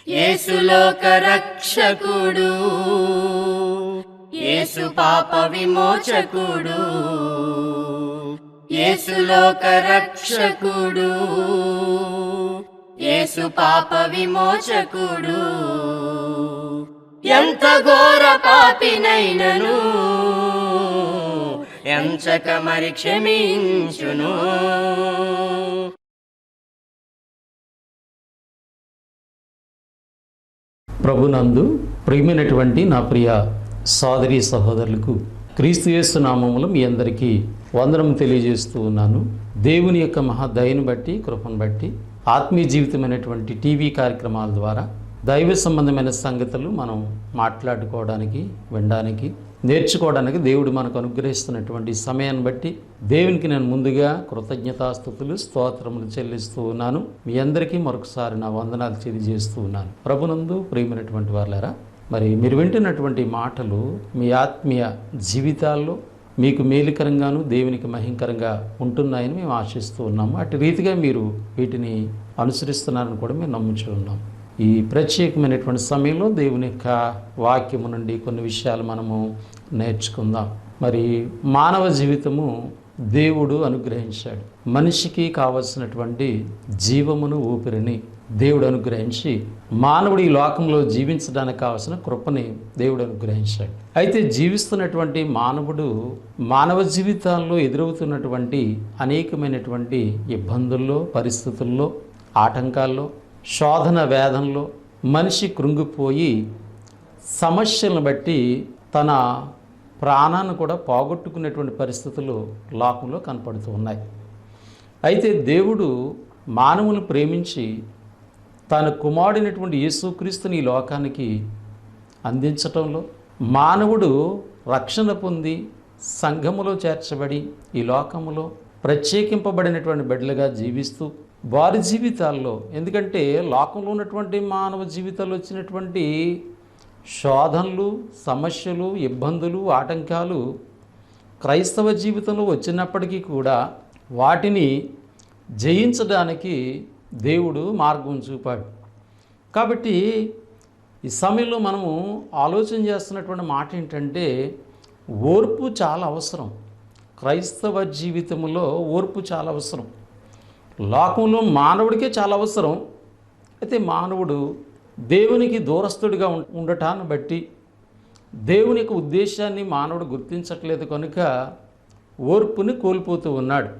యేసు లోక రక్షకుడు, యేసు పాప విమోచకుడు, యేసు లోక రక్షకుడు, యేసు పాప విమోచకుడు. ఎంత ఘోర పాపినైనను ఎంచక మరి క్షమించును. ప్రభునందు ప్రియమైనటువంటి నా ప్రియ సోదరి సహోదరులకు క్రీస్తు యేసు నామములో మీ అందరికీ వందనం తెలియజేస్తూ ఉన్నాను. దేవుని యొక్క మహాదయను బట్టి, కృపను బట్టి ఆత్మీయ జీవితమైనటువంటి టీవీ కార్యక్రమాల ద్వారా దైవ సంబంధమైన సంగతులు మనం మాట్లాడుకోవడానికి, వినడానికి, నేర్చుకోవడానికి దేవుడు మనకు అనుగ్రహిస్తున్నటువంటి సమయాన్ని బట్టి దేవునికి నేను ముందుగా కృతజ్ఞతాస్తుతులు, స్తోత్రములు చెల్లిస్తూ ఉన్నాను. మీ అందరికీ మరొకసారి నా వందనాలు తెలియజేస్తూ ఉన్నాను. ప్రభునందు ప్రియమైనటువంటి వాళ్ళారా, మరి మీరు వింటున్నటువంటి మాటలు మీ ఆత్మీయ జీవితాల్లో మీకు మేలుకరంగాను దేవునికి మహింకరంగా ఉంటున్నాయని మేము ఆశిస్తూ ఉన్నాము. అటు రీతిగా మీరు వీటిని అనుసరిస్తున్నారని కూడా మేము నమ్ముచూ ఉన్నాం. ఈ ప్రత్యేకమైనటువంటి సమయంలో దేవుని యొక్క వాక్యము నుండి కొన్ని విషయాలు మనము నేర్చుకుందాం. మరి మానవ జీవితము దేవుడు అనుగ్రహించాడు. మనిషికి కావలసినటువంటి జీవమును, ఊపిరిని దేవుడు అనుగ్రహించి మానవుడు ఈ లోకంలో జీవించడానికి కావలసిన కృపని దేవుడు అనుగ్రహించాడు. అయితే జీవిస్తున్నటువంటి మానవుడు మానవ జీవితాల్లో ఎదురవుతున్నటువంటి అనేకమైనటువంటి ఇబ్బందుల్లో, పరిస్థితుల్లో, ఆటంకాల్లో, శోధన వేదంలో మనిషి కృంగిపోయి సమస్యలను బట్టి తన ప్రాణాన్ని కూడా పోగొట్టుకునేటువంటి పరిస్థితులు లోకంలో కనపడుతూ ఉన్నాయి. అయితే దేవుడు మానవులను ప్రేమించి తన కుమారుడైనటువంటి యేసుక్రీస్తుని ఈ లోకానికి అందించటంలో, మానవుడు రక్షణ పొంది సంఘములో చేర్చబడి ఈ లోకములో ప్రత్యేకింపబడినటువంటి బిడ్డలుగా జీవిస్తూ వారి జీవితాల్లో, ఎందుకంటే లోకంలో ఉన్నటువంటి మానవ జీవితాల్లో వచ్చినటువంటి శోధనలు, సమస్యలు, ఇబ్బందులు, ఆటంకాలు క్రైస్తవ జీవితంలో వచ్చినప్పటికీ కూడా వాటిని జయించడానికి దేవుడు మార్గం చూపాడు. కాబట్టి ఈ సమయంలో మనము ఆలోచన చేస్తున్నటువంటి మాట ఏంటంటే, ఓర్పు చాలా అవసరం. క్రైస్తవ జీవితంలో ఓర్పు చాలా అవసరం. లోకంలో మానవుడికే చాలా అవసరం. అయితే మానవుడు దేవునికి దూరస్తుడిగా ఉండటాన్ని బట్టి దేవుని యొక్క ఉద్దేశాన్ని మానవుడు గుర్తించట్లేదు కనుక ఓర్పుని కోల్పోతూ ఉన్నాడు.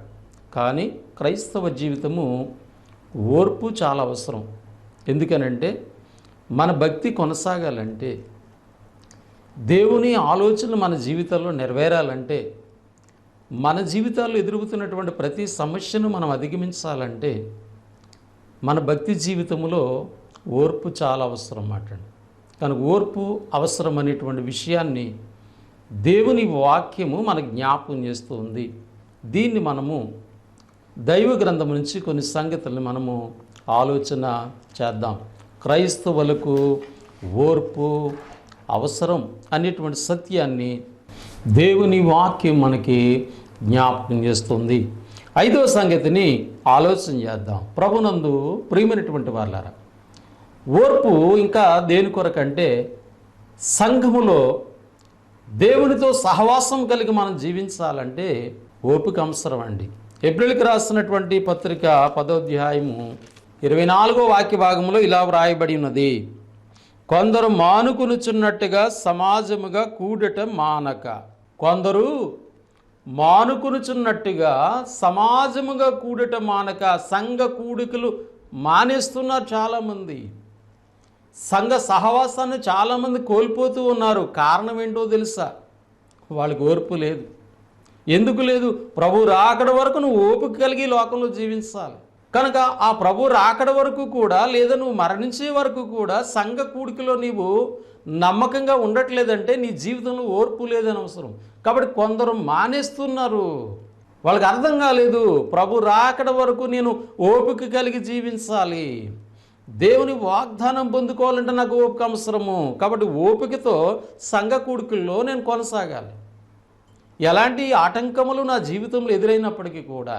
కానీ క్రైస్తవ జీవితము ఓర్పు చాలా అవసరం. ఎందుకనంటే మన భక్తి కొనసాగాలంటే, దేవుని ఆలోచనలు మన జీవితంలో నెరవేరాలంటే, మన జీవితాల్లో ఎదురుగుతున్నటువంటి ప్రతి సమస్యను మనం అధిగమించాలంటే మన భక్తి జీవితంలో ఓర్పు చాలా అవసరం అన్నమాట. కనుక ఓర్పు అవసరం అనేటువంటి విషయాన్ని దేవుని వాక్యము మనకు జ్ఞాపకం చేస్తూ ఉంది. దీన్ని మనము దైవ గ్రంథం నుంచి కొన్ని సంగతులను మనము ఆలోచన చేద్దాం. క్రైస్తవులకు ఓర్పు అవసరం అనేటువంటి సత్యాన్ని దేవుని వాక్యం మనకి జ్ఞాపకం చేస్తుంది. 5వ సంగతిని ఆలోచన చేద్దాం. ప్రభునందు ప్రియమైనటువంటి వాళ్ళారా, ఓర్పు ఇంకా దేని కొరకంటే సంఘములో దేవునితో సహవాసం కలిగి మనం జీవించాలంటే ఓపిక అవసరం అండి. ఏప్రిల్కి రాస్తున్నటువంటి పత్రిక 10వ అధ్యాయము 24వ వాక్య భాగంలో ఇలా వ్రాయబడి ఉన్నది: కొందరు మానుకొనుచున్నట్టుగా సమాజముగా కూడట మానక. కొందరు మానుకొనుచున్నట్టుగా సమాజముగా కూడట మానక. సంఘ కూడికలు మానేస్తున్నారు చాలామంది. సంఘ సహవాసాన్ని చాలామంది కోల్పోతూ ఉన్నారు. కారణం ఏంటో తెలుసా? వాళ్ళకి ఓర్పు లేదు. ఎందుకు లేదు? ప్రభు రాకడ వరకు నువ్వు ఓపిక కలిగి లోకంలో జీవించాలి. కనుక ఆ ప్రభు రాకడ వరకు కూడా, లేదా నువ్వు మరణించే వరకు కూడా సంఘ కూడికలో నీవు నమ్మకంగా ఉండట్లేదంటే నీ జీవితంలో ఓర్పు లేదని అవసరం. కాబట్టి కొందరు మానేస్తున్నారు. వాళ్ళకి అర్థం కాలేదు, ప్రభు రాకడ వరకు నేను ఓపిక కలిగి జీవించాలి, దేవుని వాగ్దానం పొందుకోవాలంటే నాకు ఓపిక అవసరము. కాబట్టి ఓపికతో సంఘ కూడికల్లో నేను కొనసాగాలి. ఎలాంటి ఆటంకములు నా జీవితంలో ఎదురైనప్పటికీ కూడా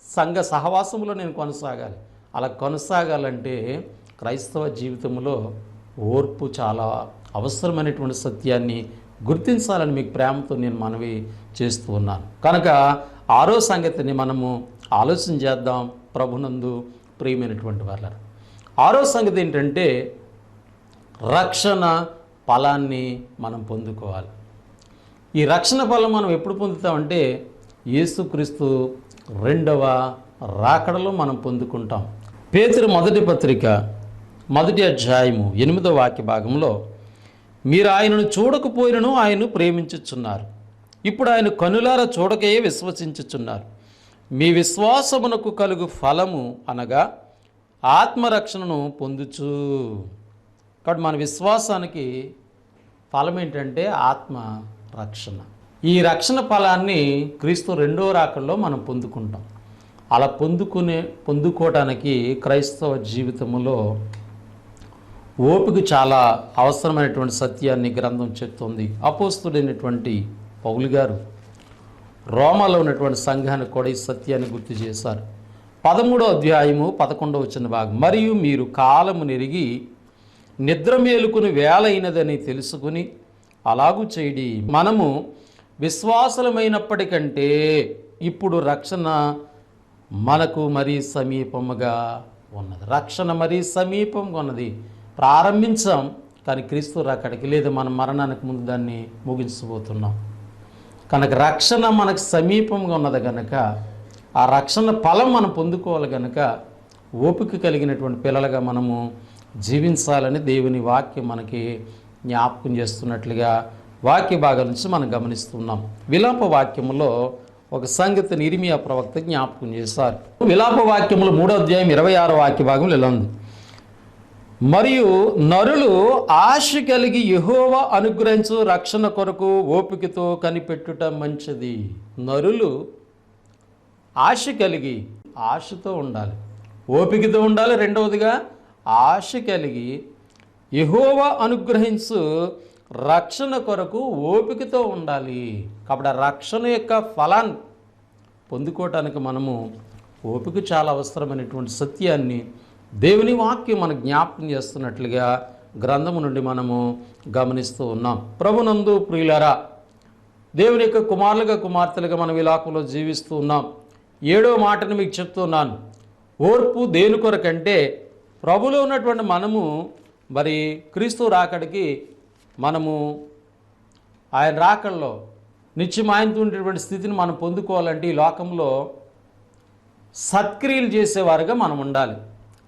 సంఘ సహవాసంలో నేను కొనసాగాలి. అలా కొనసాగాలంటే క్రైస్తవ జీవితంలో ఓర్పు చాలా అవసరమైనటువంటి సత్యాన్ని గుర్తించాలని మీకు ప్రేమతో నేను మనవి చేస్తూ ఉన్నాను. కనుక ఆరో సంగతిని మనము ఆలోచన చేద్దాం ప్రభునందు ప్రియమైనటువంటి వాళ్ళ. ఆరో సంగతి ఏంటంటే రక్షణ ఫలాన్ని మనం పొందుకోవాలి. ఈ రక్షణ ఫలం మనం ఎప్పుడు పొందుతామంటే యేసుక్రీస్తు రెండవ రాకడలో మనం పొందుకుంటాం. పేతురు మొదటి పత్రిక 1వ అధ్యాయము 8వ వాక్య భాగంలో మీరు ఆయనను చూడకపోయినను ఆయనను ప్రేమించుచున్నారు, ఇప్పుడు ఆయన కనులారా చూడకే విశ్వసించుచున్నారు, మీ విశ్వాసమునకు కలుగు ఫలము అనగా ఆత్మరక్షణను పొందుచు. కాబట్టి మన విశ్వాసానికి ఫలం ఏంటంటే ఆత్మ రక్షణ. ఈ రక్షణ ఫలాన్ని క్రీస్తు రెండో రాకడలో మనం పొందుకుంటాం. అలా పొందుకోవడానికి క్రైస్తవ జీవితంలో ఓపిక చాలా అవసరమైనటువంటి సత్యాన్ని గ్రంథం చెప్తుంది. అపోస్తుడైనటువంటి పౌలు గారు రోమాలో ఉన్నటువంటి సంఘానికి కూడా ఈ సత్యాన్ని గుర్తు చేశారు. 13వ అధ్యాయము 11వ వచన భాగం, మరియు మీరు కాలము నెరిగి నిద్ర మేలుకుని వేళ అయినదని తెలుసుకుని అలాగూ చేయడి. మనము విశ్వాసులమైనప్పటికంటే ఇప్పుడు రక్షణ మనకు మరీ సమీపముగా ఉన్నది. రక్షణ మరీ సమీపంగా ఉన్నది. ప్రారంభించాం కానీ క్రీస్తు రాకడికి లేదు, మన మరణానికి ముందు దాన్ని ముగించబోతున్నాం. కనుక రక్షణ మనకు సమీపంగా ఉన్నది కనుక ఆ రక్షణ ఫలం మనం పొందుకోవాలి కనుక ఓపిక కలిగినటువంటి పిల్లలుగా మనము జీవించాలని దేవుని వాక్యం మనకి జ్ఞాపకం చేస్తున్నట్లుగా వాక్య భాగం నుంచి మనం గమనిస్తున్నాం. విలాప వాక్యములో ఒక సంగతిని ఇర్మియా ప్రవక్త జ్ఞాపకం చేశారు. విలాప వాక్యములు 3వ అధ్యాయం 26వ వాక్య భాగంలో ఇలా ఉంది, మరియు నరులు ఆశ కలిగి యెహోవా అనుగ్రహించు రక్షణ కొరకు ఓపికతో కనిపెట్టుట మంచిది. నరులు ఆశ కలిగి, ఆశతో ఉండాలి, ఓపికతో ఉండాలి. రెండవదిగా ఆశ కలిగి యెహోవా అనుగ్రహించు రక్షణ కొరకు ఓపికతో ఉండాలి. కాబట్టి ఆ రక్షణ యొక్క ఫలాన్ని పొందుకోవటానికి మనము ఓపిక చాలా అవసరమైనటువంటి సత్యాన్ని దేవుని వాక్యం మనకు జ్ఞాపకం చేస్తున్నట్లుగా గ్రంథము నుండి మనము గమనిస్తూ ఉన్నాం. ప్రభునందు ప్రియులారా, దేవుని యొక్క కుమారులుగా కుమార్తెలుగా మనం ఈ లోకంలో జీవిస్తూ ఉన్నాం. 7వ మాటను మీకు చెప్తున్నాను. ఓర్పు దేని కొరకంటే ప్రభులో ఉన్నటువంటి మనము మరి క్రీస్తు రాకడికి మనము ఆయన రాకడలో నిత్యం ఆయనతో ఉండేటువంటి స్థితిని మనం పొందుకోవాలంటే ఈ లోకంలో సత్క్రియలు చేసేవారుగా మనం ఉండాలి.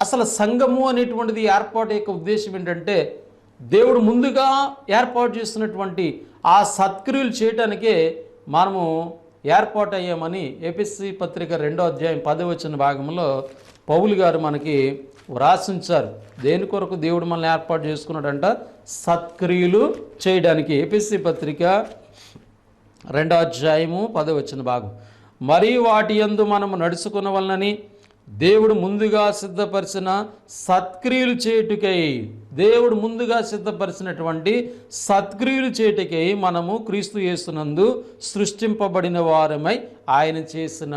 అసలు సంఘము అనేటువంటిది ఏర్పాటు యొక్క ఉద్దేశం ఏంటంటే దేవుడు ముందుగా ఏర్పాటు చేస్తున్నటువంటి ఆ సత్క్రియలు చేయటానికే మనము ఏర్పాటు అయ్యామని ఎఫెసీ పత్రిక 2వ అధ్యాయం 10వ వచన భాగంలో పౌలు గారు మనకి వ్రాసించారు. దేని కొరకు దేవుడు మనల్ని ఏర్పాటు చేసుకున్నాడంట? సత్క్రియలు చేయడానికి. ఎఫెసీ పత్రిక 2వ అధ్యాయము 10వ వచన భాగం, మరియు వాటి యందు మనము నడుచుకున్న వలనని దేవుడు ముందుగా సిద్ధపరిచిన సత్క్రియలు చేయుటకై, దేవుడు ముందుగా సిద్ధపరిచినటువంటి సత్క్రియలు చేయుటకై మనము క్రీస్తు యేసునందు సృష్టింపబడిన వారమై ఆయన చేసిన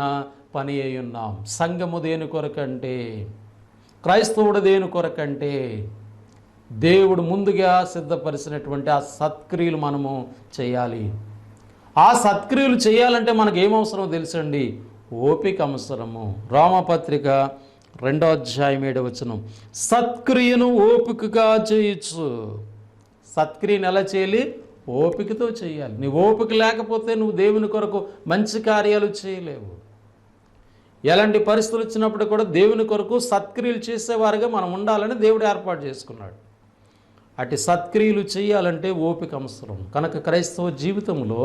పని అయి ఉన్నాం. సంఘము దేని కొరకంటే, క్రైస్తవుడు దేని కొరకంటే దేవుడు ముందుగా సిద్ధపరిచినటువంటి ఆ సత్క్రియలు మనము చేయాలి. ఆ సత్క్రియలు చేయాలంటే మనకు ఏమవసరమో తెలుసండి? ఓపిక అవసరము. రోమపత్రిక 2వ అధ్యాయం 7వ వచనం, సత్క్రియను ఓపికగా చేయొచ్చు. సత్క్రియను ఎలా చేయాలి? ఓపికతో చేయాలి. నీ ఓపిక లేకపోతే నువ్వు దేవుని కొరకు మంచి కార్యాలు చేయలేవు. ఎలాంటి పరిస్థితులు వచ్చినప్పుడు కూడా దేవుని కొరకు సత్క్రియలు చేసేవారుగా మనం ఉండాలని దేవుడు ఏర్పాటు చేసుకున్నాడు. అటు సత్క్రియలు చేయాలంటే ఓపిక అవసరం. కనుక క్రైస్తవ జీవితంలో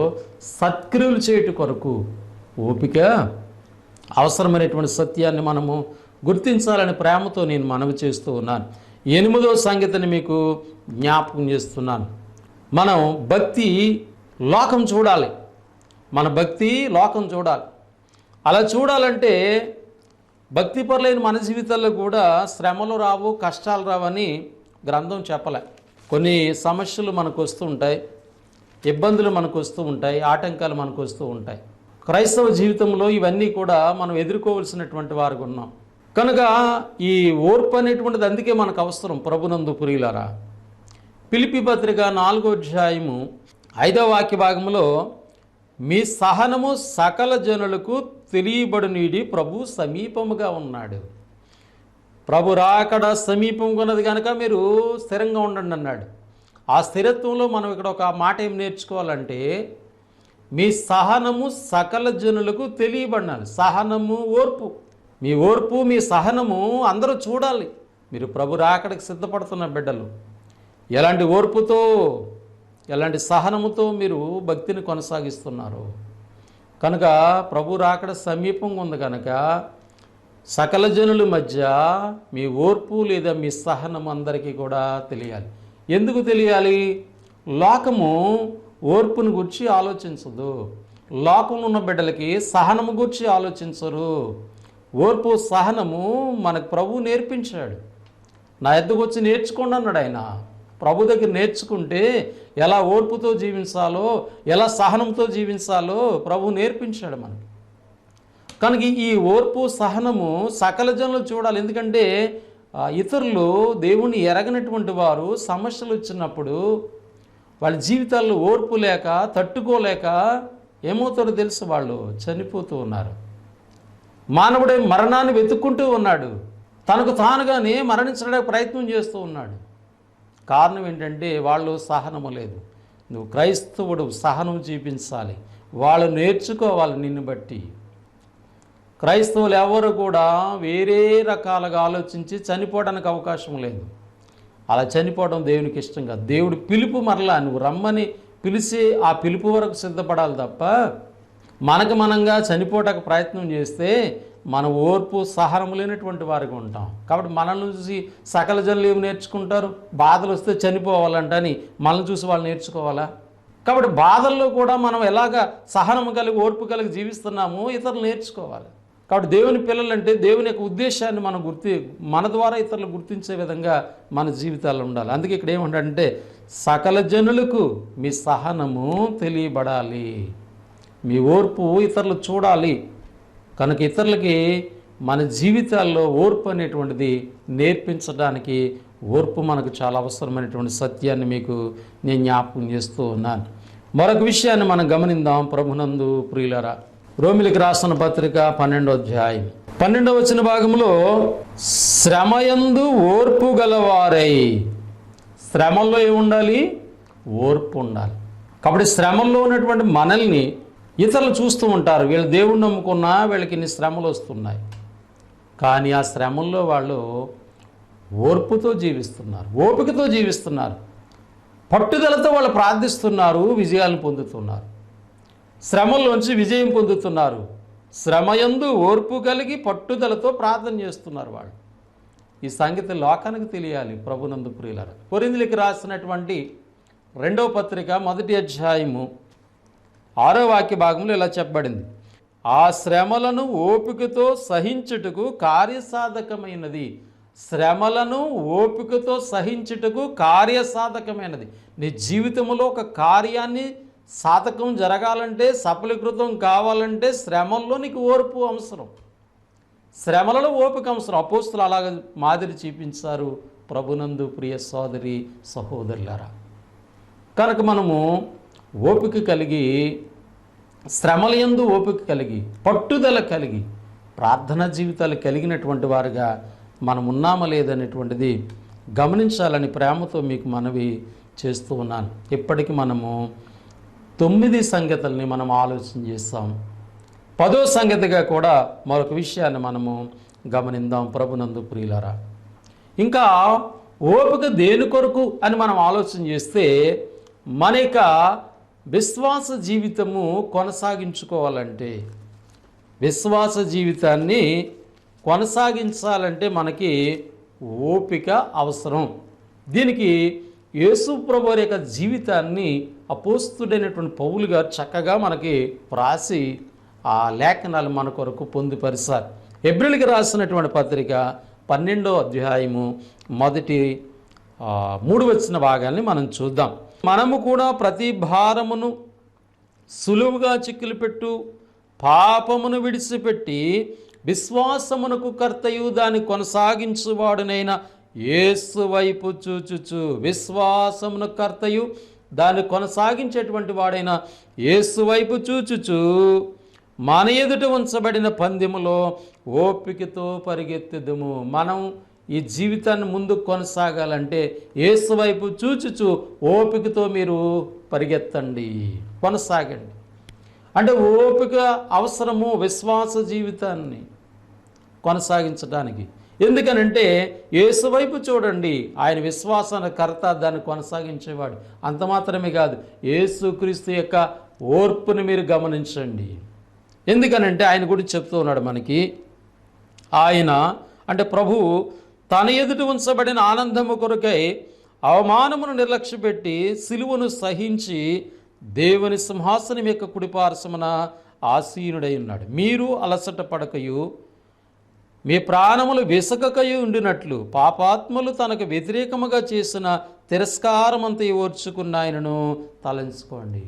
సత్క్రియలు చేయట కొరకు ఓపిక అవసరమైనటువంటి సత్యాన్ని మనము గుర్తించాలని ప్రేమతో నేను మనవి చేస్తూ ఉన్నాను. 8వ సంగతిని మీకు జ్ఞాపకం చేస్తున్నాను. మనం భక్తి లోకం చూడాలి. మన భక్తి లోకం చూడాలి. అలా చూడాలంటే భక్తిపరులైన మన జీవితాల్లో కూడా శ్రమలు రావు, కష్టాలు రావని గ్రంథం చెప్పలే. కొన్ని సమస్యలు మనకు వస్తూ ఉంటాయి, ఇబ్బందులు మనకు వస్తూ ఉంటాయి, ఆటంకాలు మనకు వస్తూ ఉంటాయి. క్రైస్తవ జీవితంలో ఇవన్నీ కూడా మనం ఎదుర్కోవలసినటువంటి వారుగా ఉన్నాం. కనుక ఈ ఓర్పు అనేటువంటిది అందుకే మనకు అవసరం ప్రభునందు ప్రియులారా. ఫిలిప్పీ పత్రిక 4వ అధ్యాయము 5వ వాక్య భాగంలో మీ సహనము సకల జనులకు తెలియబడునీడి ప్రభు సమీపముగా ఉన్నాడు. ప్రభు రాకడ సమీపంగా ఉన్నది కనుక మీరు స్థిరంగా ఉండండి అన్నాడు. ఆ స్థిరత్వంలో మనం ఇక్కడ ఒక మాట ఏం నేర్చుకోవాలంటే, మీ సహనము సకల జనులకు తెలియబడాలి. సహనము, ఓర్పు, మీ ఓర్పు మీ సహనము అందరూ చూడాలి. మీరు ప్రభు రాకడకి సిద్ధపడుతున్న బిడ్డలు ఎలాంటి ఓర్పుతో ఎలాంటి సహనముతో మీరు భక్తిని కొనసాగిస్తున్నారు. కనుక ప్రభు రాకడ సమీపంగా ఉంది కనుక సకల జనుల మధ్య మీ ఓర్పు లేదా మీ సహనం అందరికీ కూడా తెలియాలి. ఎందుకు తెలియాలి? లోకము ఓర్పును గురించి ఆలోచించదు. లోకంలో ఉన్న బిడ్డలకి సహనము గురించి ఆలోచించరు. ఓర్పు సహనము మనకు ప్రభు నేర్పించాడు. నా ఎద్దకు వచ్చి నేర్చుకోండి అన్నాడు ఆయన. ప్రభు దగ్గర నేర్చుకుంటే ఎలా ఓర్పుతో జీవించాలో, ఎలా సహనంతో జీవించాలో ప్రభు నేర్పించాడు మనకి. కనుక ఈ ఓర్పు సహనము సకల జనులు చూడాలి. ఎందుకంటే ఇతరులు దేవుణ్ణి ఎరగనటువంటి వారు సమస్యలు వచ్చినప్పుడు వాళ్ళ జీవితాల్లో ఓర్పు లేక తట్టుకోలేక ఏమవుతారో తెలుసు, వాళ్ళు చనిపోతూ ఉన్నారు. మానవుడే మరణాన్ని వెతుక్కుంటూ ఉన్నాడు. తనకు తానుగానే మరణించడానికి ప్రయత్నం చేస్తూ ఉన్నాడు. కారణం ఏంటంటే వాళ్ళు సహనము లేదు. నువ్వు క్రైస్తవుడు సహనం చూపించాలి. వాళ్ళు నేర్చుకోవాలి నిన్ను బట్టి. క్రైస్తవులు ఎవరు కూడా వేరే రకాలుగా ఆలోచించి చనిపోవడానికి అవకాశం లేదు. అలా చనిపోవడం దేవునికి ఇష్టం కాదు. దేవుడు పిలుపు మరలా నువ్వు రమ్మని పిలిచి ఆ పిలుపు వరకు సిద్ధపడాలి తప్ప మనకు మనంగా చనిపోవడానికి ప్రయత్నం చేస్తే మన ఓర్పు సహనం లేనటువంటి వారికి ఉంటాం. కాబట్టి మనల్ని చూసి సకల జనులు ఏమి నేర్చుకుంటారు? బాధలు వస్తే చనిపోవాలంటని మనల్ని చూసి వాళ్ళు నేర్చుకోవాలా? కాబట్టి బాధల్లో కూడా మనం ఎలాగ సహనం కలిగి ఓర్పు కలిగి జీవిస్తున్నామో ఇతరులు నేర్చుకోవాలి. కాబట్టి దేవుని పిల్లలంటే దేవుని యొక్క ఉద్దేశాన్ని మనం మన ద్వారా ఇతరులు గుర్తించే విధంగా మన జీవితాల్లో ఉండాలి. అందుకే ఇక్కడ ఏమంటాడంటే సకల జనులకు మీ సహనము తెలియబడాలి, మీ ఓర్పు ఇతరులు చూడాలి. కనుక ఇతరులకి మన జీవితాల్లో ఓర్పు అనేటువంటిది నేర్పించడానికి ఓర్పు మనకు చాలా అవసరమైనటువంటి సత్యాన్ని మీకు నేను జ్ఞాపకం చేస్తూ ఉన్నాను. మరొక విషయాన్ని మనం గమనిద్దాం ప్రభునందు ప్రియులరా. రోమిలికి రాసిన పత్రిక 12వ అధ్యాయం 12వ వచన భాగంలో శ్రమయందు ఓర్పు గలవారై, శ్రమల్లో ఏముండాలి? ఓర్పు ఉండాలి. కాబట్టి శ్రమల్లో ఉన్నటువంటి మనల్ని ఇతరులు చూస్తూ ఉంటారు. వీళ్ళు దేవుణ్ణి నమ్ముకున్నా వీళ్ళకి ఇన్ని శ్రమలు వస్తున్నాయి, కానీ ఆ శ్రమల్లో వాళ్ళు ఓర్పుతో జీవిస్తున్నారు, ఓపికతో జీవిస్తున్నారు, పట్టుదలతో వాళ్ళు ప్రార్థిస్తున్నారు, విజయాలను పొందుతున్నారు, శ్రమల్లోంచి విజయం పొందుతున్నారు. శ్రమయందు ఓర్పు కలిగి పట్టుదలతో ప్రార్థన చేస్తున్నారు వాళ్ళు. ఈ సంగతి లోకానికి తెలియాలి ప్రభునందు ప్రియులారా. కొరింథీయులకు రాసినటువంటి 2వ పత్రిక 1వ అధ్యాయము 6వ వాక్య భాగంలో ఇలా చెప్పబడింది, ఆ శ్రమలను ఓపికతో సహించుటకు కార్యసాధకమైనది. శ్రమలను ఓపికతో సహించుటకు కార్యసాధకమైనది. నీ జీవితంలో ఒక కార్యాన్ని సాధకం జరగాలంటే, సఫలీకృతం కావాలంటే శ్రమల్లో నీకు ఓర్పు అవసరం, శ్రమలలో ఓపిక అవసరం. అపోస్తులు అలాగ మాదిరి చూపించారు ప్రభునందు ప్రియ సోదరి సహోదరులారా. కనుక మనము ఓపిక కలిగి, శ్రమల యందు ఓపిక కలిగి, పట్టుదల కలిగి, ప్రార్థనా జీవితాలు కలిగినటువంటి వారుగా మనం ఉన్నామా లేదనేటువంటిది గమనించాలని ప్రేమతో మీకు మనవి చేస్తూ ఉన్నాను. ఇప్పటికీ మనము 9 సంగతుల్ని మనం ఆలోచన చేస్తాం. 10వ సంగతిగా కూడా మరొక విషయాన్ని మనము గమనిద్దాం ప్రభునందు ప్రియులారా. ఇంకా ఓపిక దేని కొరకు అని మనం ఆలోచన చేస్తే, మన యొక్క విశ్వాస జీవితము కొనసాగించుకోవాలంటే, విశ్వాస జీవితాన్ని కొనసాగించాలంటే మనకి ఓపిక అవసరం. దీనికి యేసు ప్రభువు యొక్క జీవితాన్ని అపోస్తుడైనటువంటి పౌలు గారు చక్కగా మనకి వ్రాసి ఆ లేఖనాలు మన కొరకు పొందుపరిచారు. హెబ్రీయులకు రాసినటువంటి పత్రిక 12వ అధ్యాయము 3 వచన భాగాన్ని మనం చూద్దాం. మనము కూడా ప్రతి భారమును సులువుగా చిక్కులు పెట్టు పాపమును విడిచిపెట్టి విశ్వాసమునకు కర్తయు దాన్ని కొనసాగించువాడునైన యేసు వైపు చూచుచు, విశ్వాసమునకు కర్తయు దాన్ని కొనసాగించేటువంటి వాడైన యేసు వైపు చూచుచు, మన ఎదుట ఉంచబడిన పందెములో ఓపికతో పరిగెత్తుదుము. మనం ఈ జీవితాన్ని ముందుకు కొనసాగాలంటే యేసు వైపు చూచుచు ఓపికతో మీరు పరిగెత్తండి, కొనసాగండి. అంటే ఓపిక అవసరము విశ్వాస జీవితాన్ని కొనసాగించడానికి. ఎందుకనంటే యేసు వైపు చూడండి, ఆయన విశ్వాసాన కర్త, దాన్ని కొనసాగించేవాడు. అంత మాత్రమే కాదు, యేసుక్రీస్తు యొక్క ఓర్పుని మీరు గమనించండి. ఎందుకనంటే ఆయన గురించి చెప్తూ ఉన్నాడు మనకి. ఆయన అంటే ప్రభువు తన ఎదుట ఉంచబడిన ఆనందము కొరకై అవమానమును నిర్లక్ష్యపెట్టి సిలువను సహించి దేవుని సింహాసనం యొక్క కుడిపార్శ్వమున ఆసీనుడై ఉన్నాడు. మీరు అలసట పడకయు మీ ప్రాణములు విసకకయు ఉండినట్లు పాపాత్మలు తనకు వ్యతిరేకముగా చేసిన తిరస్కారమంతా ఓర్చుకున్న ఆయనను తలంచుకోండి.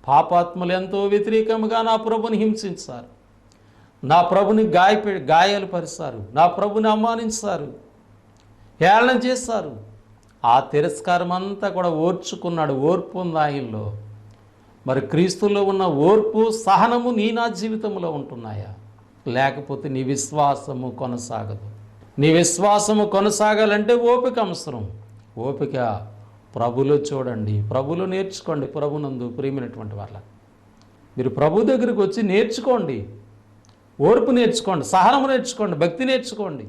పాపాత్మలు ఎంతో వ్యతిరేకముగా నా ప్రభుని హింసించారు, నా ప్రభుని గాయాలు పరిచారు, నా ప్రభుని అవమానించారు, హేళన చేశారు. ఆ తిరస్కారం అంతా కూడా ఓర్చుకున్నాడు. ఓర్పు ఉంది ఆయనలో. మరి క్రీస్తులో ఉన్న ఓర్పు సహనము నా జీవితంలో ఉంటున్నాయా? లేకపోతే నీ విశ్వాసము కొనసాగదు. నీ విశ్వాసము కొనసాగాలంటే ఓపిక అవసరం. ఓపిక ప్రభులో చూడండి, ప్రభులో నేర్చుకోండి. ప్రభునందు ప్రియమైనటువంటి వాళ్ళ మీరు ప్రభు దగ్గరికి వచ్చి నేర్చుకోండి, ఓర్పు నేర్చుకోండి, సహనము నేర్చుకోండి, భక్తి నేర్చుకోండి.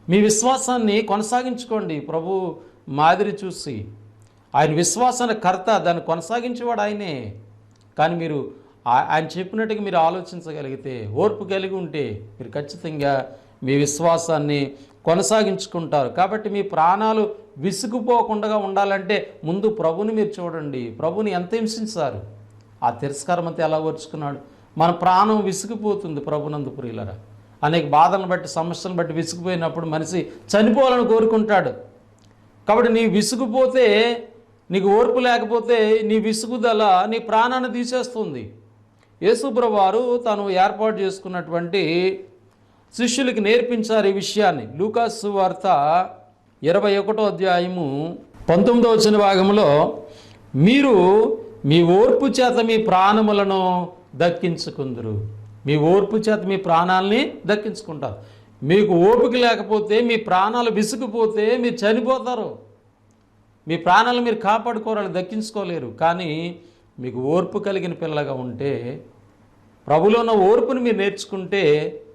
మీ విశ్వాసాన్ని కొనసాగించుకోండి. ప్రభు మాదిరి చూసి, ఆయన విశ్వాసాన్ని కర్త, దాన్ని కొనసాగించేవాడు ఆయనే. కానీ మీరు ఆయన చెప్పినట్టుగా మీరు ఆలోచించగలిగితే, ఓర్పు కలిగి ఉంటే మీరు ఖచ్చితంగా మీ విశ్వాసాన్ని కొనసాగించుకుంటారు. కాబట్టి మీ ప్రాణాలు విసుగుపోకుండా ఉండాలంటే ముందు ప్రభుని మీరు చూడండి. ప్రభుని ఎంత హింసించారు, ఆ తిరస్కారం అంతా ఎలా ఓర్చుకున్నాడు. మన ప్రాణం విసిగిపోతుంది ప్రభునందు ప్రియులరా. అనేక బాధలను బట్టి, సమస్యలను బట్టి విసిగిపోయినప్పుడు మనిషి చనిపోవాలని కోరుకుంటాడు. కాబట్టి నీ విసుగుపోతే, నీకు ఓర్పు లేకపోతే నీ విసుగుదల నీ ప్రాణాన్ని తీసేస్తుంది. యేసుప్రభువు వారు తాను ఏర్పాటు చేసుకున్నటువంటి శిష్యులకి నేర్పించారు ఈ విషయాన్ని. లూకాసు సువార్త 21వ అధ్యాయము 19వ వచన భాగంలో, మీరు మీ ఓర్పు చేత మీ ప్రాణములను దక్కించుకుందరు. మీ ఓర్పు చేత మీ ప్రాణాలని దక్కించుకుంటారు. మీకు ఓపిక లేకపోతే, మీ ప్రాణాలు విసుగుపోతే మీరు చనిపోతారు. మీ ప్రాణాలు మీరు కాపాడుకోవాలి, దక్కించుకోలేరు. కానీ మీకు ఓర్పు కలిగిన పిల్లగా ఉంటే, ప్రభులో ఉన్న ఓర్పుని మీరు నేర్చుకుంటే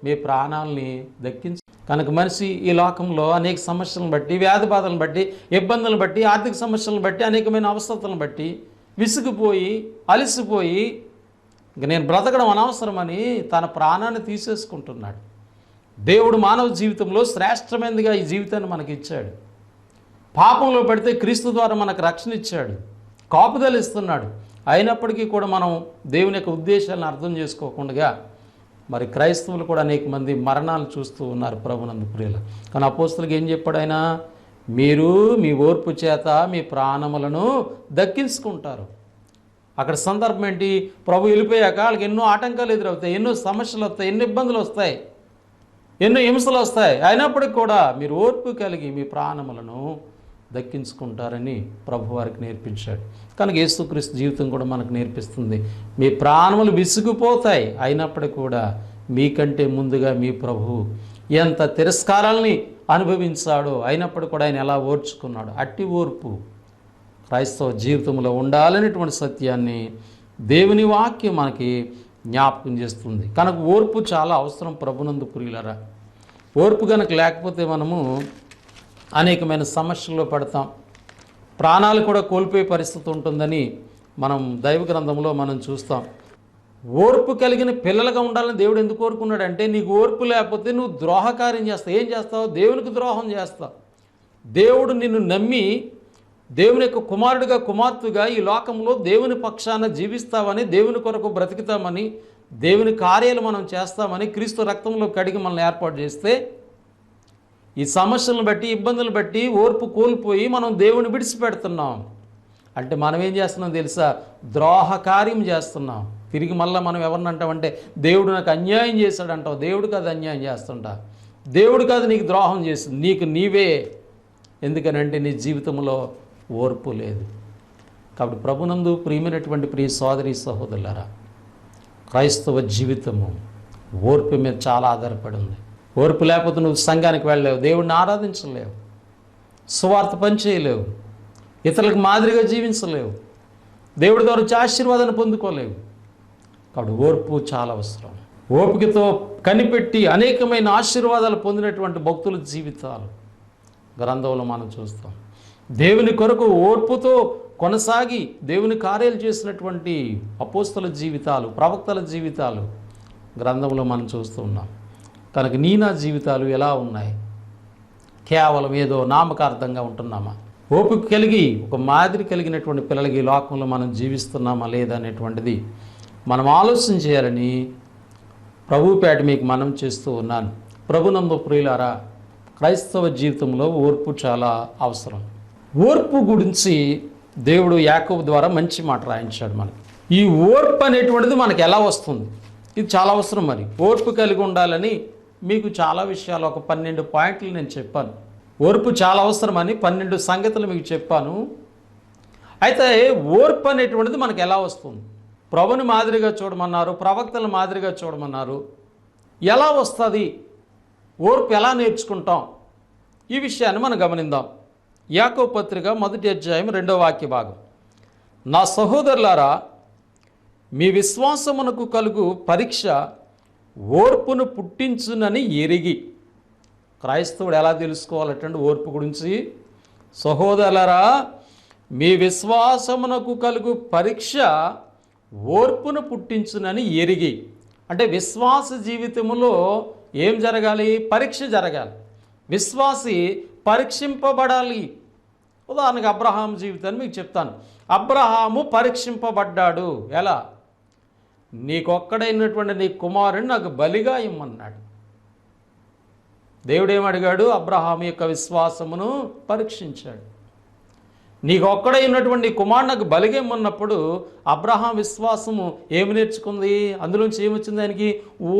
మీ ప్రాణాలని దక్కించు. కనుక మనిషి ఈ లోకంలో అనేక సమస్యలను బట్టి, వ్యాధి బాధలను బట్టి, ఇబ్బందులను బట్టి, ఆర్థిక సమస్యలను బట్టి, అనేకమైన అవసరతలను బట్టి విసిగిపోయి, అలసిపోయి, ఇంక నేను బ్రతకడం అనవసరమని తన ప్రాణాన్ని తీసేసుకుంటున్నాడు. దేవుడు మానవ జీవితంలో శ్రేష్టమైనదిగా ఈ జీవితాన్ని మనకి ఇచ్చాడు. పాపంలో పడితే క్రీస్తు ద్వారా మనకు రక్షణ ఇచ్చాడు, కాపుదలు ఇస్తున్నాడు. అయినప్పటికీ కూడా మనం దేవుని యొక్క ఉద్దేశాలను అర్థం చేసుకోకుండా మరి క్రైస్తవులు కూడా అనేక మంది మరణాలు చూస్తూ ఉన్నారు ప్రభునందు ప్రియులు. కానీ అపోస్తులకు ఏం చెప్పాడు ఆయన? మీరు మీ ఓర్పు చేత మీ ప్రాణములను దక్కించుకుంటారు. అక్కడ సందర్భం ఏంటి? ప్రభు వెళ్ళిపోయాక వాళ్ళకి ఎన్నో ఆటంకాలు ఎదురవుతాయి, ఎన్నో సమస్యలు వస్తాయి, ఎన్నో ఇబ్బందులు వస్తాయి, ఎన్నో హింసలు వస్తాయి. అయినప్పటికీ కూడా మీరు ఓర్పు కలిగి మీ ప్రాణములను దక్కించుకుంటారని ప్రభు వారికి నేర్పించాడు. కనుక యేసుక్రీస్తు జీవితం కూడా మనకు నేర్పిస్తుంది. మీ ప్రాణములు విసిగిపోతాయి, అయినప్పటికీ కూడా మీకంటే ముందుగా మీ ప్రభు ఎంత తిరస్కారాలని అనుభవించాడో, అయినప్పుడు కూడా ఆయన ఎలా ఓర్చుకున్నాడు. అట్టి ఓర్పు క్రైస్తవ జీవితంలో ఉండాలనేటువంటి సత్యాన్ని దేవుని వాక్యం మనకి జ్ఞాపకం చేస్తుంది. కనుక ఓర్పు చాలా అవసరం ప్రభునందు ప్రియులరా. ఓర్పు కనుక లేకపోతే మనము అనేకమైన సమస్యల్లో పడతాం, ప్రాణాలు కూడా కోల్పోయే పరిస్థితి ఉంటుందని మనం దైవ గ్రంథంలో మనం చూస్తాం. ఓర్పు కలిగిన పిల్లలుగా ఉండాలని దేవుడు ఎందుకు కోరుకున్నాడంటే, నీకు ఓర్పు లేకపోతే నువ్వు ద్రోహకార్యం చేస్తావు. ఏం చేస్తావు? దేవునికి ద్రోహం చేస్తావు. దేవుడు నిన్ను నమ్మి దేవుని యొక్క కుమారుడిగా, కుమార్తెగా ఈ లోకంలో దేవుని పక్షాన జీవిస్తామని, దేవుని కొరకు బ్రతుకుతామని, దేవుని కార్యాలు మనం చేస్తామని క్రీస్తు రక్తంలో కడిగి మనల్ని ఏర్పాటు చేస్తే, ఈ సమస్యలను బట్టి, ఇబ్బందులను బట్టి ఓర్పు కోల్పోయి మనం దేవుని విడిచిపెడుతున్నాం. అంటే మనం ఏం చేస్తున్నాం తెలుసా? ద్రోహ కార్యం చేస్తున్నాం. తిరిగి మళ్ళీ మనం ఎవరిని అంటామంటే దేవుడు నాకు అన్యాయం చేశాడంటావు. దేవుడు కాదు అన్యాయం చేస్తుంటా, దేవుడు కాదు నీకు ద్రోహం చేస్తుంది, నీకు నీవే. ఎందుకనంటే నీ జీవితంలో ఓర్పు లేదు. కాబట్టి ప్రభునందు ప్రియమైనటువంటి ప్రియ సోదరి సహోదరులారా, క్రైస్తవ జీవితము ఓర్పు మీద చాలా ఆధారపడి ఉంది. ఓర్పు లేకపోతే నువ్వు సంఘానికి వెళ్ళలేవు, దేవుడిని ఆరాధించలేవు, సువార్త పని చేయలేవు, ఇతరులకు మాదిరిగా జీవించలేవు, దేవుడి ద్వారా వచ్చే ఆశీర్వాదాన్ని పొందుకోలేవు. కాబట్టి ఓర్పు చాలా అవసరం. ఓపికతో కనిపెట్టి అనేకమైన ఆశీర్వాదాలు పొందినటువంటి భక్తుల జీవితాలు గ్రంథంలో మనం చూస్తాం. దేవుని కొరకు ఓర్పుతో కొనసాగి దేవుని కార్యాలు చేసినటువంటి అపోస్తల జీవితాలు, ప్రవక్తల జీవితాలు గ్రంథంలో మనం చూస్తూ ఉన్నాం. కనుక నా జీవితాలు ఎలా ఉన్నాయి? కేవలం ఏదో నామకార్థంగా ఉంటున్నామా? ఓపిక కలిగి ఒక మాదిరి కలిగినటువంటి పిల్లలకి ఈ లోకంలో మనం జీవిస్తున్నామా లేదా అనేటువంటిది మనం ఆలోచన చేయాలని ప్రభుపేట మీకు మనం చేస్తూ ఉన్నాను. ప్రభునందు ప్రియులారా, క్రైస్తవ జీవితంలో ఓర్పు చాలా అవసరం. ఓర్పు గురించి దేవుడు యాకోబు ద్వారా మంచి మాట రాయించాడు మనకి. ఈ ఓర్పు అనేటువంటిది మనకు ఎలా వస్తుంది? ఇది చాలా అవసరం. మరి ఓర్పు కలిగి ఉండాలని మీకు చాలా విషయాలు, ఒక 12 పాయింట్లు నేను చెప్పాను. ఓర్పు చాలా అవసరమని 12 సంగతులు మీకు చెప్పాను. అయితే ఓర్పు అనేటువంటిది మనకు ఎలా వస్తుంది? ప్రభుని మాదిరిగా చూడమన్నారు, ప్రవక్తల మాదిరిగా చూడమన్నారు. ఎలా వస్తుంది? ఓర్పు ఎలా నేర్చుకుంటాం? ఈ విషయాన్ని మనం గమనిద్దాం. యాకోబు పత్రిక 1వ అధ్యాయం 2వ వాక్య భాగం. నా సహోదరులారా, మీ విశ్వాసమునకు కలుగు పరీక్ష ఓర్పును పుట్టించునని ఎరిగి. క్రైస్తవుడు ఎలా తెలుసుకోవాలంటే ఓర్పు గురించి? సహోదరులారా, మీ విశ్వాసమునకు కలుగు పరీక్ష ఓర్పును పుట్టించునని ఎరిగి. అంటే విశ్వాస జీవితంలో ఏం జరగాలి? పరీక్ష జరగాలి. విశ్వాసి పరీక్షింపబడాలి. ఉదాహరణకు అబ్రహాం జీవితాన్ని మీకు చెప్తాను. అబ్రహాము పరీక్షింపబడ్డాడు. ఎలా? నీకొక్కడైనటువంటి నీ కుమారుని నాకు బలిగా ఇమ్మన్నాడు. దేవుడేమడిగాడు? అబ్రహాము యొక్క విశ్వాసమును పరీక్షించాడు. నీకు ఒక్కడైనటువంటి కుమారుడు నాకు బలిగా ఇమ్మన్నప్పుడు అబ్రహాం విశ్వాసము ఏమి నేర్చుకుంది? అందులోంచి ఏమొచ్చింది? ఆయనకి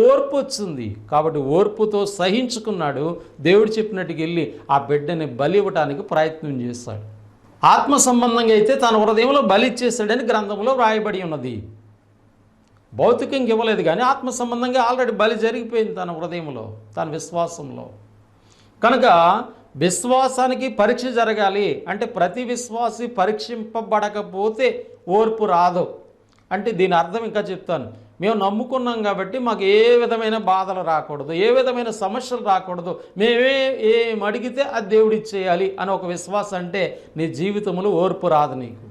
ఓర్పు వచ్చింది. కాబట్టి ఓర్పుతో సహించుకున్నాడు. దేవుడు చెప్పినట్టుకు వెళ్ళి ఆ బిడ్డని బలి ఇవ్వడానికి ప్రయత్నం చేశాడు. ఆత్మ సంబంధంగా అయితే తన హృదయంలో బలి ఇచ్చేసాడని గ్రంథంలో వ్రాయబడి ఉన్నది. భౌతికంగా ఇవ్వలేదు, కానీ ఆత్మ సంబంధంగా ఆల్రెడీ బలి జరిగిపోయింది తన హృదయంలో, తన విశ్వాసంలో. కనుక విశ్వాసానికి పరీక్ష జరగాలి. అంటే ప్రతి విశ్వాసి పరీక్షింపబడకపోతే ఓర్పు రాదు. అంటే దీని అర్థం ఇంకా చెప్తాను. మేము నమ్ముకున్నాం కాబట్టి మాకు ఏ విధమైన బాధలు రాకూడదు, ఏ విధమైన సమస్యలు రాకూడదు, ఏం అడిగితే అది దేవుడు ఇచ్చేయాలి అని ఒక విశ్వాసం అంటే నీ జీవితంలో ఓర్పు రాదు నీకు.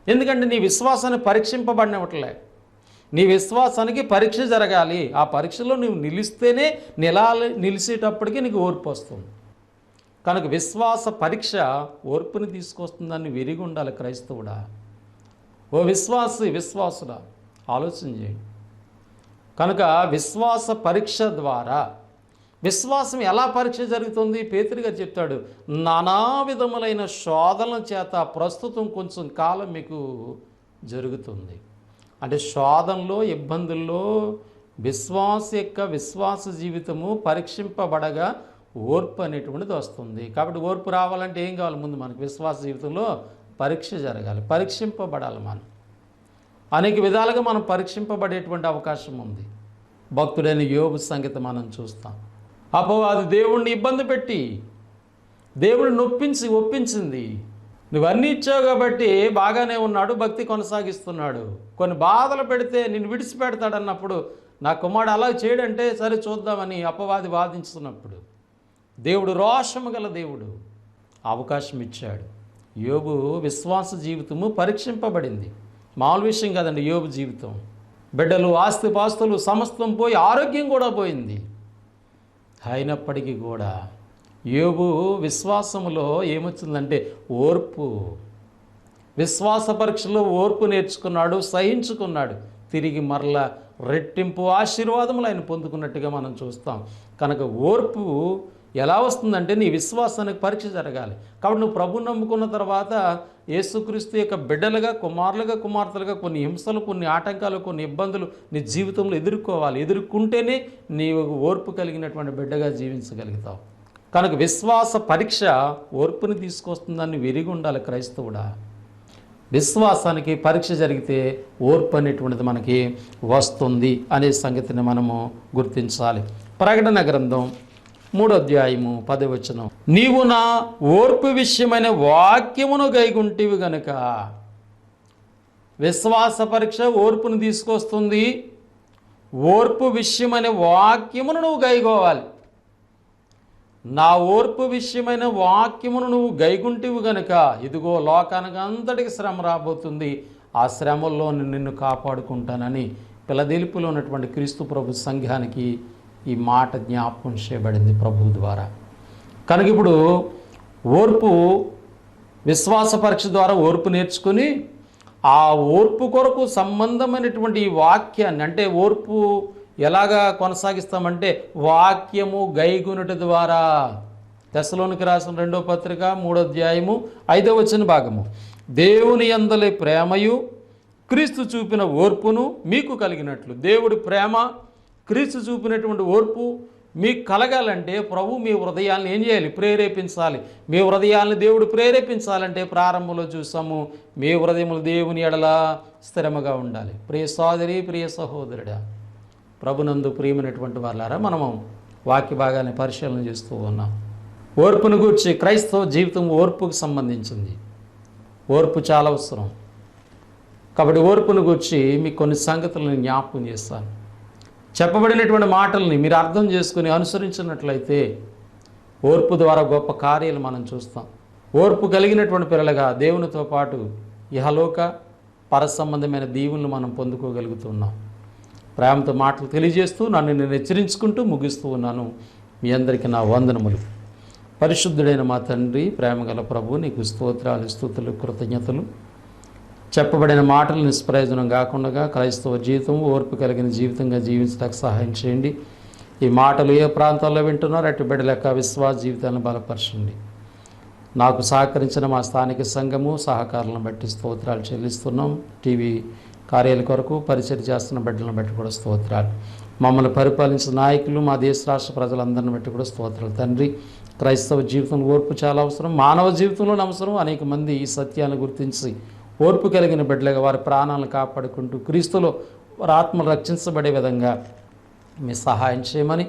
ఎందుకంటే నీ విశ్వాసాన్ని పరీక్షింపబడినట్లే. నీ విశ్వాసానికి పరీక్ష జరగాలి. ఆ పరీక్షలో నువ్వు నిలిస్తేనే నిలిచేటప్పటికీ నీకు ఓర్పు వస్తుంది. కనుక విశ్వాస పరీక్ష ఓర్పుని తీసుకొస్తుందని వెరిగి ఉండాలి క్రైస్తవుడా. ఓ విశ్వాసుడా ఆలోచన చేయండి. కనుక విశ్వాస పరీక్ష ద్వారా విశ్వాసం ఎలా పరీక్ష జరుగుతుంది? పేతురుగా చెప్తాడు, నానా విధములైన శోధనల చేత ప్రస్తుతం కొంచెం కాలం మీకు జరుగుతుంది. అంటే శోధనలో, ఇబ్బందుల్లో విశ్వాస జీవితము పరీక్షింపబడగా ఓర్పు అనేటువంటిది వస్తుంది. కాబట్టి ఓర్పు రావాలంటే ఏం కావాలి? ముందు మనకు విశ్వాస జీవితంలో పరీక్ష జరగాలి, పరీక్షింపబడాలి. మనం అనేక విధాలుగా మనం పరీక్షింపబడేటువంటి అవకాశం ఉంది. భక్తుడైన యోబు సంగతి మనం చూస్తాం. అపవాది దేవుణ్ణి ఇబ్బంది పెట్టి దేవుడిని ఒప్పించింది. నువ్వు అన్నీ ఇచ్చావు కాబట్టి బాగానే ఉన్నాడు, భక్తి కొనసాగిస్తున్నాడు. కొన్ని బాధలు పెడితే నిన్ను విడిచిపెడతాడన్నప్పుడు నా కుమారుడు అలా చేయడంటే సరే చూద్దామని అపవాది వాదించుతున్నప్పుడు దేవుడు రోషము గల దేవుడు అవకాశం ఇచ్చాడు. యోబు విశ్వాస జీవితము పరీక్షింపబడింది. మామూలు విషయం కాదండి యోబు జీవితం. బిడ్డలు, ఆస్తిపాస్తులు సమస్తం పోయి ఆరోగ్యం కూడా పోయింది. అయినప్పటికీ కూడా యోబు విశ్వాసములో ఏమొచ్చిందంటే ఓర్పు. విశ్వాస పరీక్షలో ఓర్పు నేర్చుకున్నాడు, సహించుకున్నాడు. తిరిగి మరలా రెట్టింపు ఆశీర్వాదములు ఆయన పొందుకున్నట్టుగా మనం చూస్తాం. కనుక ఓర్పు ఎలా వస్తుందంటే నీ విశ్వాసానికి పరీక్ష జరగాలి. కాబట్టి నువ్వు ప్రభువుని నమ్ముకున్న తర్వాత యేసుక్రీస్తు యొక్క బిడ్డలుగా, కుమారులుగా, కుమార్తెలుగా కొన్ని హింసలు, కొన్ని ఆటంకాలు, కొన్ని ఇబ్బందులు నీ జీవితంలో ఎదుర్కోవాలి. ఎదుర్కొంటేనే నీవు ఓర్పు కలిగినటువంటి బిడ్డగా జీవించగలుగుతావు. కనుక విశ్వాస పరీక్ష ఓర్పుని తీసుకొస్తుందని వెరిగి ఉండాలి క్రైస్తవుడా. విశ్వాసానికి పరీక్ష జరిగితే ఓర్పు అనేటువంటిది మనకి వస్తుంది అనే సంగతిని మనము గుర్తించాలి. ప్రకటన గ్రంథం 3వ అధ్యాయము 10వ వచనం, నీవు నా ఓర్పు విషయమైన వాక్యమును గైకుంటివి గనుక. విశ్వాస పరీక్ష ఓర్పును తీసుకొస్తుంది. ఓర్పు విషయమైన వాక్యమును నువ్వు గైకోవాలి. నా ఓర్పు విషయమైన వాక్యమును నువ్వు గైకుంటివి గనుక ఇదిగో లోకానికి అంతటికి శ్రమ రాబోతుంది, ఆ శ్రమల్లో నిన్ను కాపాడుకుంటానని పిలదెలుపులో ఉన్నటువంటి క్రీస్తు ప్రభు సంఘానికి ఈ మాట జ్ఞాపకం చేయబడింది ప్రభు ద్వారా. కనుక ఇప్పుడు ఓర్పు విశ్వాస పరీక్ష ద్వారా ఓర్పు నేర్చుకుని ఆ ఓర్పు కొరకు సంబంధమైనటువంటి ఈ వాక్యాన్ని, అంటే ఓర్పు ఎలాగా కొనసాగిస్తామంటే వాక్యము గైగునుట ద్వారా. తెస్సలోనికి రాసిన 2వ పత్రిక 3వ అధ్యాయము 5వ వచన భాగము, దేవుని యందలి ప్రేమయు క్రీస్తు చూపిన ఓర్పును మీకు కలిగినట్లు. దేవుడి ప్రేమ, క్రీస్తు చూపినటువంటి ఓర్పు మీకు కలగాలంటే ప్రభు మీ హృదయాలను ఏం చేయాలి? ప్రేరేపించాలి. మీ హృదయాలను దేవుడు ప్రేరేపించాలంటే ప్రారంభంలో చూసాము, మీ హృదయములు దేవుని ఎడల స్థిరముగా ఉండాలి. ప్రియ సోదరి, ప్రియ సహోదరుడా, ప్రభునందు ప్రియమైనటువంటి వాళ్ళారా, మనము వాక్య భాగాన్ని పరిశీలన చేస్తూ ఉన్నాం. ఓర్పును గూర్చి క్రైస్తవ జీవితం ఓర్పుకు సంబంధించింది. ఓర్పు చాలా అవసరం. కాబట్టి ఓర్పును గూర్చి మీకు కొన్ని సంగతులను జ్ఞాపకం చేస్తాను. చెప్పబడినటువంటి మాటల్ని మీరు అర్థం చేసుకుని అనుసరించినట్లయితే ఓర్పు ద్వారా గొప్ప కార్యాలు మనం చూస్తాం. ఓర్పు కలిగినటువంటి పిల్లలుగా దేవునితో పాటు ఇహలోక పరసంబంధమైన దీవులను మనం పొందుకోగలుగుతున్నాం. ప్రేమతో మాటలు తెలియజేస్తూ నన్ను నేను హెచ్చరించుకుంటూ ముగిస్తూ ఉన్నాను. మీ అందరికీ నా వందనములు. పరిశుద్ధుడైన మా తండ్రి, ప్రేమగల ప్రభు, నీకు స్తోత్రాలు, స్తుతులు, కృతజ్ఞతలు. చెప్పబడిన మాటలు నిష్ప్రయోజనం కాకుండా క్రైస్తవ జీవితం ఓర్పు కలిగిన జీవితంగా జీవించడానికి సహాయం చేయండి. ఈ మాటలు ఏ ప్రాంతాల్లో వింటున్నారో అటు బిడ్డలక విశ్వాస జీవితాలను బలపరచండి. నాకు సహకరించిన మా స్థానిక సంఘము సహకారాలను బట్టి స్తోత్రాలు చెల్లిస్తున్నాం. టీవీ కార్యాల కొరకు పరిచయం చేస్తున్న బిడ్డలను బట్టి కూడా స్తోత్రాలు. మమ్మల్ని పరిపాలించిన నాయకులు, మా దేశ రాష్ట్ర ప్రజలందరిని బట్టి కూడా స్తోత్రాలు. తండ్రి, క్రైస్తవ జీవితంలో ఓర్పు చాలా అవసరం, మానవ జీవితంలో అవసరం. అనేక మంది ఈ సత్యాలను గుర్తించి ఓర్పు కలిగిన బిడ్డలుగా వారి ప్రాణాలను కాపాడుకుంటూ క్రీస్తులో వారి ఆత్మలు రక్షించబడే విధంగా మీ సహాయం చేయమని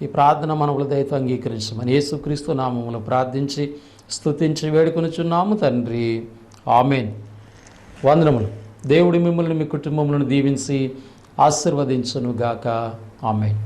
ఈ ప్రార్థన మనవుల దయతో అంగీకరించమని యేసుక్రీస్తు నామములో ప్రార్థించి స్తుతించి వేడుకొనుచున్నాము తండ్రి. ఆమేన్. వందనములు. దేవుడు మిమ్మల్ని, మీ కుటుంబములను దీవించి ఆశీర్వదించును గాక. ఆమేన్.